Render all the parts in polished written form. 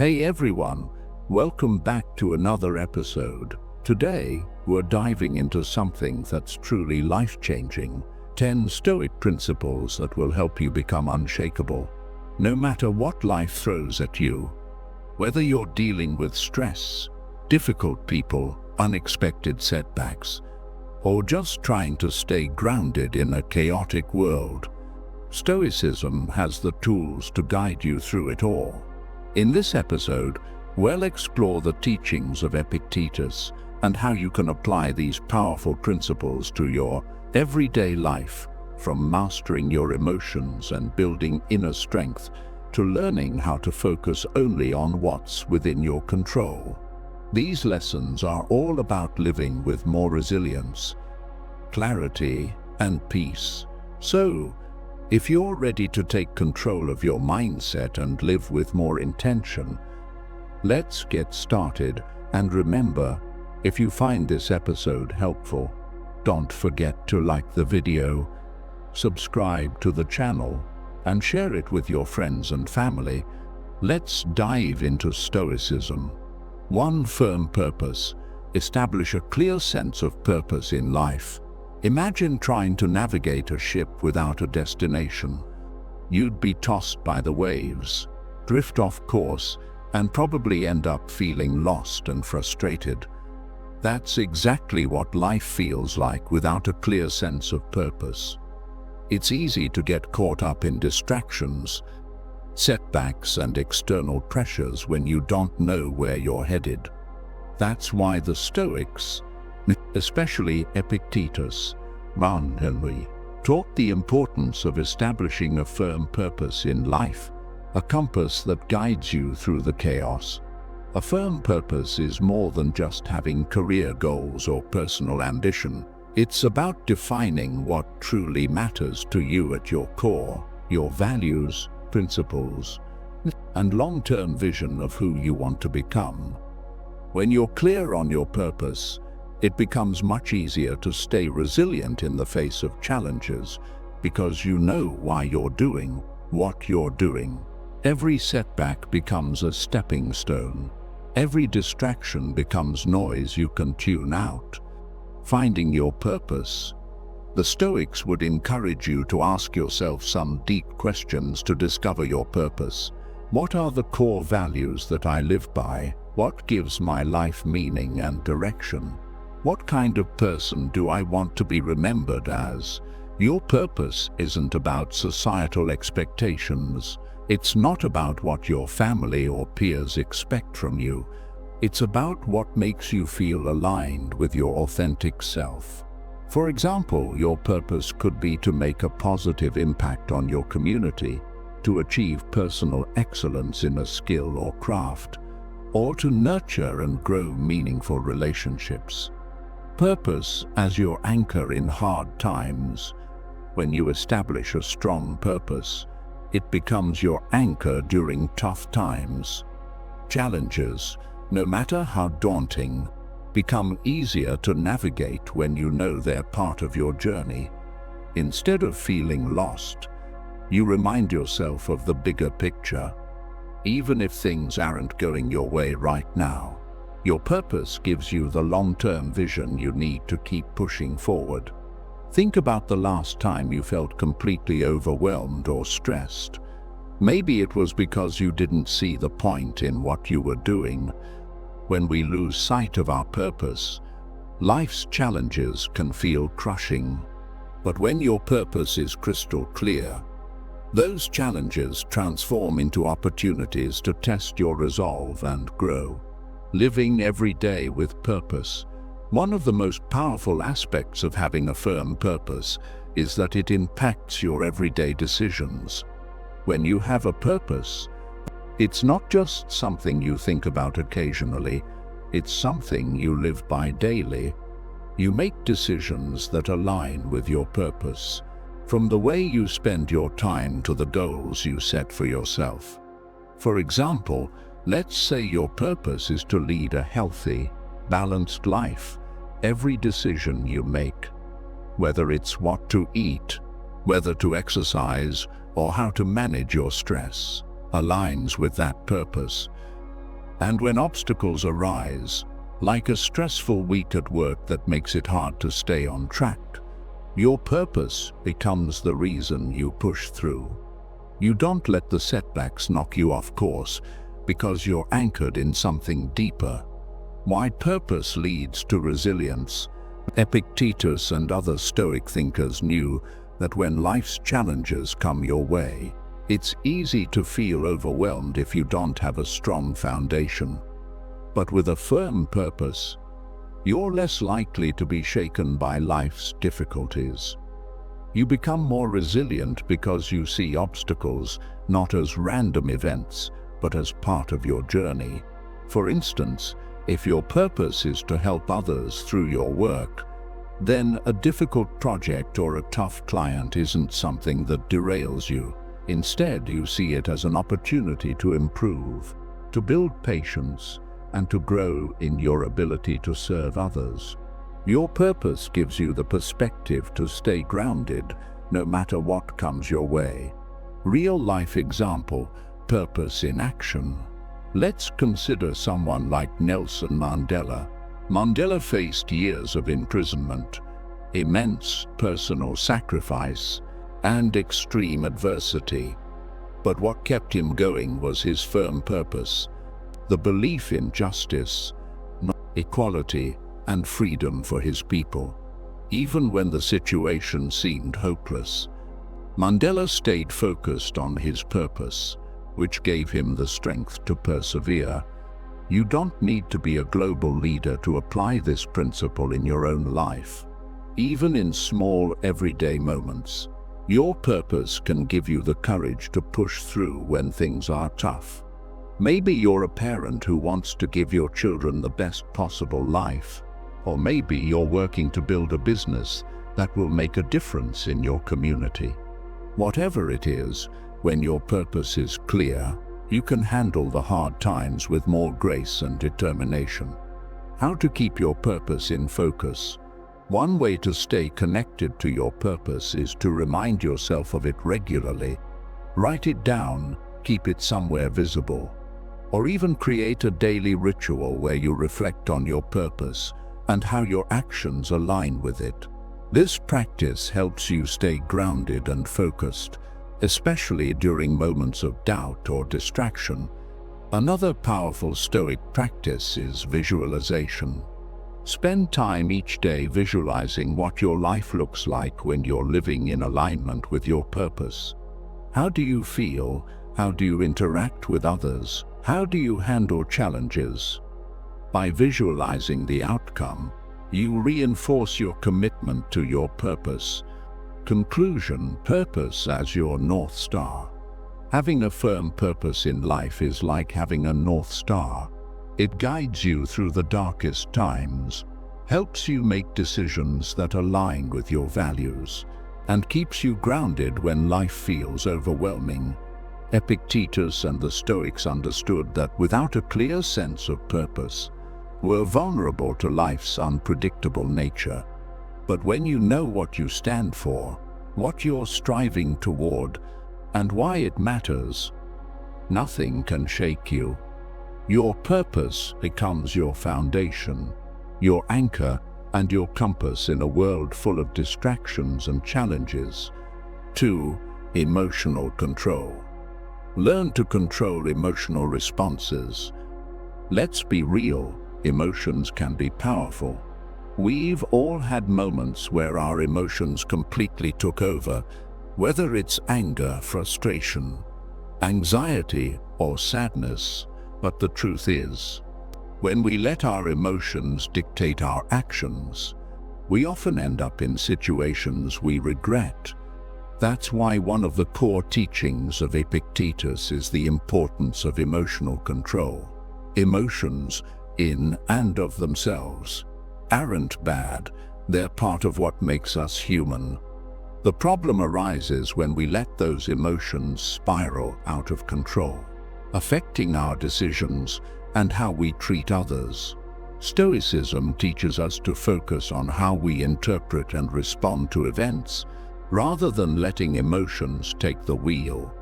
Hey everyone, welcome back to another episode. Today, we're diving into something that's truly life-changing, 10 Stoic principles that will help you become unshakable, no matter what life throws at you. Whether you're dealing with stress, difficult people, unexpected setbacks, or just trying to stay grounded in a chaotic world, Stoicism has the tools to guide you through it all. In this episode, we'll explore the teachings of Epictetus and how you can apply these powerful principles to your everyday life, from mastering your emotions and building inner strength to learning how to focus only on what's within your control. These lessons are all about living with more resilience, clarity, and peace. So, if you're ready to take control of your mindset and live with more intention, let's get started. And remember, if you find this episode helpful, don't forget to like the video, subscribe to the channel, and share it with your friends and family. Let's dive into Stoicism. 1. Firm purpose. Establish a clear sense of purpose in life. Imagine trying to navigate a ship without a destination. You'd be tossed by the waves, drift off course, and probably end up feeling lost and frustrated. That's exactly what life feels like without a clear sense of purpose. It's easy to get caught up in distractions, setbacks, and external pressures when you don't know where you're headed. That's why the Stoics, especially Epictetus, taught the importance of establishing a firm purpose in life, a compass that guides you through the chaos. A firm purpose is more than just having career goals or personal ambition. It's about defining what truly matters to you at your core, your values, principles, and long-term vision of who you want to become. When you're clear on your purpose, it becomes much easier to stay resilient in the face of challenges because you know why you're doing what you're doing. Every setback becomes a stepping stone. Every distraction becomes noise you can tune out. Finding your purpose. The Stoics would encourage you to ask yourself some deep questions to discover your purpose. What are the core values that I live by? What gives my life meaning and direction? What kind of person do I want to be remembered as? Your purpose isn't about societal expectations. It's not about what your family or peers expect from you. It's about what makes you feel aligned with your authentic self. For example, your purpose could be to make a positive impact on your community, to achieve personal excellence in a skill or craft, or to nurture and grow meaningful relationships. Purpose as your anchor in hard times. When you establish a strong purpose, it becomes your anchor during tough times. Challenges, no matter how daunting, become easier to navigate when you know they're part of your journey. Instead of feeling lost, you remind yourself of the bigger picture. Even if things aren't going your way right now, your purpose gives you the long-term vision you need to keep pushing forward. Think about the last time you felt completely overwhelmed or stressed. Maybe it was because you didn't see the point in what you were doing. When we lose sight of our purpose, life's challenges can feel crushing. But when your purpose is crystal clear, those challenges transform into opportunities to test your resolve and grow. Living every day with purpose. One of the most powerful aspects of having a firm purpose is that it impacts your everyday decisions. When you have a purpose, it's not just something you think about occasionally, it's something you live by daily. You make decisions that align with your purpose, from the way you spend your time to the goals you set for yourself. For example, let's say your purpose is to lead a healthy, balanced life. Every decision you make, whether it's what to eat, whether to exercise, or how to manage your stress, aligns with that purpose. And when obstacles arise, like a stressful week at work that makes it hard to stay on track, your purpose becomes the reason you push through. You don't let the setbacks knock you off course because you're anchored in something deeper. Why purpose leads to resilience. Epictetus and other Stoic thinkers knew that when life's challenges come your way, it's easy to feel overwhelmed if you don't have a strong foundation. But with a firm purpose, you're less likely to be shaken by life's difficulties. You become more resilient because you see obstacles not as random events, but as part of your journey. For instance, if your purpose is to help others through your work, then a difficult project or a tough client isn't something that derails you. Instead, you see it as an opportunity to improve, to build patience, and to grow in your ability to serve others. Your purpose gives you the perspective to stay grounded no matter what comes your way. Real-life example, purpose in action. Let's consider someone like Nelson Mandela. Mandela faced years of imprisonment, immense personal sacrifice, and extreme adversity. But what kept him going was his firm purpose, the belief in justice, equality, and freedom for his people. Even when the situation seemed hopeless, Mandela stayed focused on his purpose, which gave him the strength to persevere. You don't need to be a global leader to apply this principle in your own life. Even in small, everyday moments, your purpose can give you the courage to push through when things are tough. Maybe you're a parent who wants to give your children the best possible life, or maybe you're working to build a business that will make a difference in your community. Whatever it is, when your purpose is clear, you can handle the hard times with more grace and determination. How to keep your purpose in focus? One way to stay connected to your purpose is to remind yourself of it regularly. Write it down, keep it somewhere visible, or even create a daily ritual where you reflect on your purpose and how your actions align with it. This practice helps you stay grounded and focused, especially during moments of doubt or distraction. Another powerful Stoic practice is visualization. Spend time each day visualizing what your life looks like when you're living in alignment with your purpose. How do you feel? How do you interact with others? How do you handle challenges? By visualizing the outcome, you reinforce your commitment to your purpose. Conclusion: purpose as your North Star. Having a firm purpose in life is like having a North Star. It guides you through the darkest times, helps you make decisions that align with your values, and keeps you grounded when life feels overwhelming. Epictetus and the Stoics understood that without a clear sense of purpose, we're vulnerable to life's unpredictable nature. But when you know what you stand for, what you're striving toward, and why it matters, nothing can shake you. Your purpose becomes your foundation, your anchor, and your compass in a world full of distractions and challenges. 2. Emotional control. Learn to control emotional responses. Let's be real, emotions can be powerful. We've all had moments where our emotions completely took over, whether it's anger, frustration, anxiety, or sadness. But the truth is, when we let our emotions dictate our actions, we often end up in situations we regret. That's why one of the core teachings of Epictetus is the importance of emotional control. Emotions, in and of themselves, aren't bad. They're part of what makes us human. The problem arises when we let those emotions spiral out of control, affecting our decisions and how we treat others. Stoicism teaches us to focus on how we interpret and respond to events, rather than letting emotions take the wheel.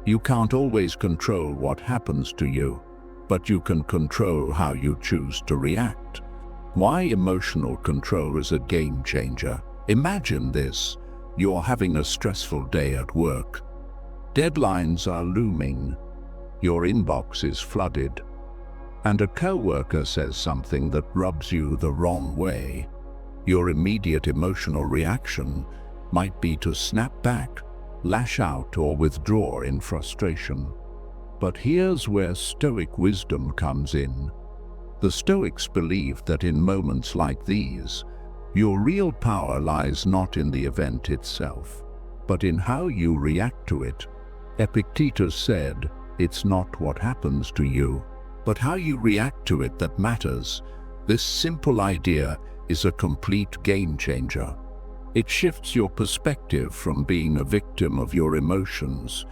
You can't always control what happens to you, but you can control how you choose to react. Why emotional control is a game changer. Imagine this. You're having a stressful day at work. Deadlines are looming. Your inbox is flooded. And a coworker says something that rubs you the wrong way. Your immediate emotional reaction might be to snap back, lash out, or withdraw in frustration. But here's where Stoic wisdom comes in. The Stoics believed that in moments like these, your real power lies not in the event itself, but in how you react to it. Epictetus said, "It's not what happens to you, but how you react to it that matters." This simple idea is a complete game changer. It shifts your perspective from being a victim of your emotions